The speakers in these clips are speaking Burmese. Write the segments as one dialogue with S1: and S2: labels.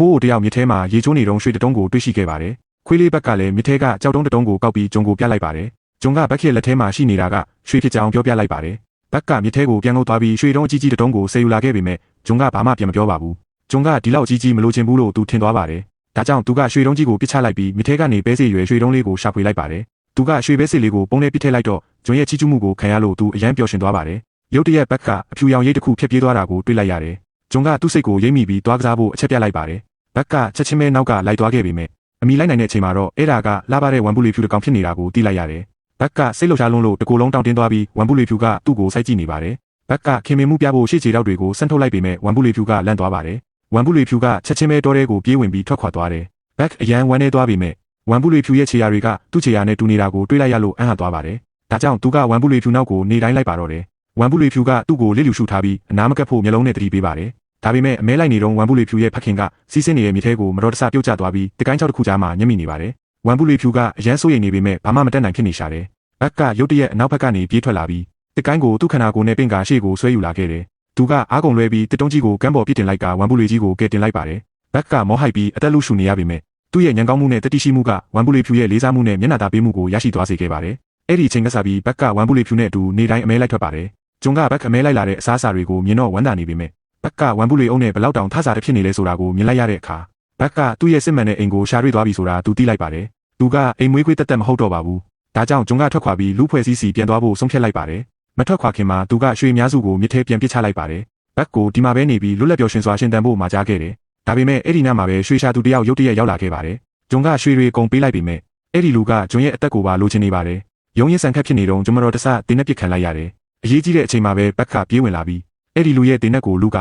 S1: ဖိုးတယောက်မြစ်ထဲမှာရေချိုးနေတုန်းရွှေတုံးကိုတွေ့ရှိခဲ့ပါတယ်ခွေးလေးဘက်ကလည်းမြစ်ထဲကကြောက်တုံးတုံးကိုကောက်ပြီးဂျုံကိုပြလိုက်ပါတယ်ဂျုံကဘက်ရဲ့လက်ထဲမှာရှိနေတာကရွှေဖြစ်ကြောင်ပြောပြလိုက်ပါတယ်ဘက်ကမြစ်ထဲကိုပြန်လို့သွားပြီးရွှေတုံးအကြီးကြီးတုံးကိုဆယ်ယူလာခဲ့ပေမဲ့ဂျုံကဘာမှပြန်မပြောပါဘူးဂျုံကဒီလောက်ကြီးမလိုချင်ဘူးလို့သူထင်သွားပါတယ်ဒါကြောင့်သူကရွှေတုံးကြီးကိုပစ်ချလိုက်ပြီးမြစ်ထဲကနေပဲစေရွယ်ရွှေတုံးလေးကိုရှာဖွေလိုက်ပါတယ်သူကရွှေပဲစေလေးကိုပုံထဲပစ်ထည့်လိုက်တော့ဂျုံရဲ့ချီကျူးမှုကိုခံရလို့သူအယမ်းပျော်ရွှင်သွားပါတယ်ရုတ်တရက်ဘက်ကအဖြူရောင်ရိပ်တစ်ခုဖြတ်ပြေးသွားတာကိုတွေ့လိုက်ရတယ်ဂျုံကသူ့စိတ်ကိုရိပ်မိပြီးသွားကစားဖို့အချက်ပြလိုက်ပါတယ်ဘက်ကချက်ချင်းပဲနောက်ကလိုက်သွားခဲ့ပေမဲ့အမိလိုက်နိုင်တဲ့အချိန်မှာတော့အဲ့ဒါကလာပါတဲ့ဝမ်ဘူးလီဖြူတစ်ကောင်ဖြစ်နေတာကိုသိလိုက်ရတယ်ဘက်ကစိတ်လှုပ်ရှားလွန်းလို့တကူလုံးတောင်းတင်းသွားပြီးဝမ်ဘူးလီဖြူကသူ့ကိုစိုက်ကြည့်နေပါတယ်ဘက်ကခင်မင်မှုပြဖို့ရှေ့ခြေထောက်တွေကိုဆန့်ထုတ်လိုက်ပေမဲ့ဝမ်ဘူးလီဖြူကလန့်သွားပါတယ်ဝမ်ဘူးလီဖြူကချက်ချင်းပဲတောထဲကိုပြေးဝင်ပြီးထွက်ခွာသွားတယ်ဘက်အရန်ဝမ်းနေသွားပေမဲ့ဝမ်ဘူးလီဖြူရဲ့ခြေရာတွေကသူ့ခြေရာနဲ့တူနေတာကိုတွေးလိုက်ရလို့အံ့ဟသွားပါတယ်ဒါကြောင့်သူကဝမ်ဘူးလီဖြူနောက်ကိုနေတိုင်းလိုက်ပါတော့တယ်ဝမ်ဘူးလီဖြူကသူ့ကိုလစ်လျူရှုထားပြီးအနားမကပ်ဖို့မျက်လုံးနဲ့တတိပေးပါတယ်ဒါပေမဲ့အမဲလိုက်နေတော့ဝမ်ဘူးလီဖြူရဲ့ဖခင်ကစီးဆင်းနေတဲ့မြေထဲကိုမတော်တဆပြုတ်ကျသွားပြီးတကိုင်းချောက်တစ်ခုကြားမှာညှက်မိနေပါတယ်ဝမ်ဘူးလီဖြူကအရန်ဆိုးရိမ်နေပေမဲ့ဘာမှမတတ်နိုင်ဖြစ်နေရှာတယ်ဘက်ကရုတ်တရက်အနောက်ဘက်ကနေပြေးထွက်လာပြီးတကိုင်းကိုသူ့ခန္ဓာကိုယ်နဲ့ပင့်ကာရှေ့ကိုဆွဲယူလာခဲ့တယ်သူကအားကုန်လွဲပြီးတစ်တုံးကြီးကိုကမ်းပေါ်ပြစ်တင်လိုက်ကဝမ်ဘူးလီကြီးကိုကယ်တင်လိုက်ပါတယ်ဘက်ကမောဟိုက်ပြီးအသက်လူရှူနေရပေမဲ့သူ့ရဲ့ညံကောင်းမှုနဲ့တတိရှိမှုကဝမ်ဘူးလီဖြူရဲ့လေးစားမှုနဲ့မျက်နှာသာပေးမှုကိုရရှိသွားစေခဲ့ပါတယ်အဲ့ဒီအချိန်ကစားပြီးဘက်ကဝမ်ဘူးလီဖြူနဲ့အတူနေတိုင်းအမဲလိုက်ထွက်ပါတယ်ဂျုံကဘက်အမဲလိုက်လာတဲ့အစားအစာတွေကိုမြင်တော့ဝမ်းသာနေပေမဲ့ဘက်ကဝမ်ဘူးလီအုံနဲ့ဘလောက်တောင်ထဆာတစ်ဖြစ်နေလဲဆိုတာကိုမြင်လိုက်ရတဲ့အခါဘက်ကသူ့ရဲ့စစ်မှန်တဲ့အိမ်ကိုရှာတွေ့သွားပြီဆိုတာသူသိလိုက်ပါတယ်သူကအိမ်မွေးခွေးတက်တက်မဟုတ်တော့ပါဘူးဒါကြောင့်ဂျုံကထွက်ခွာပြီးလူဖွဲ့စည်းစီပြန်သွားဖို့ဆုံးဖြတ်လိုက်ပါတယ်မထွက်ခွာခင်မှာသူကရွှေအများစုကိုမြစ်ထဲပြန်ပစ်ချလိုက်ပါတယ်ဘက်ကိုဒီမှာပဲနေပြီးလွတ်လပ်ပျော်ရွှင်စွာရှင်သန်ဖို့မှာကြားခဲ့တယ်ဒါပေမဲ့အဲ့ဒီနောက်မှာပဲရွှေရှာသူတယောက်ရုတ်တရက်ရောက်လာခဲ့ပါတယ်ဂျုံကရွှေတွေကုန်ပေးလိုက်ပေမဲ့အဲ့ဒီလူကဂျုံရဲ့အသက်ကိုပါလိုချင်နေပါတယ်ရုံရင်ဆန်ခတ်ဖြစ်နေတော့ဂျုံမတော်တဆတင်းနဲ့ပစ်ခံလိုက်ရတယ်အရေးကြီးတဲ့အချိန်မှာပဲဘက်ကပြေးဝင်လာပြီးအဲ့ဒီလူရဲ့တင်းနဲ့ကိုလူက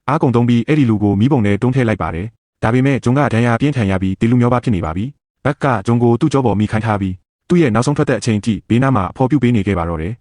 S1: အားကုန်သုံးပြီးအဲ့ဒီလူကိုမီးပုံနဲ့တွန်းထည့်လိုက်ပါတယ်ဒါပေမဲ့ဂျုံကဒဏ်ရာပြင်းထန်ရပြီးဒီလူမျိုးပါဖြစ်နေပါပြီဘက်ကဂျုံကိုသူ့ကြောပေါ်မိခိုင်းထားပြီးသူ့ရဲ့နောက်ဆုံးထွက်တဲ့အချိန်ထိဘေးနားမှာအဖော်ပြုပေးနေခဲ့ပါတော့တယ်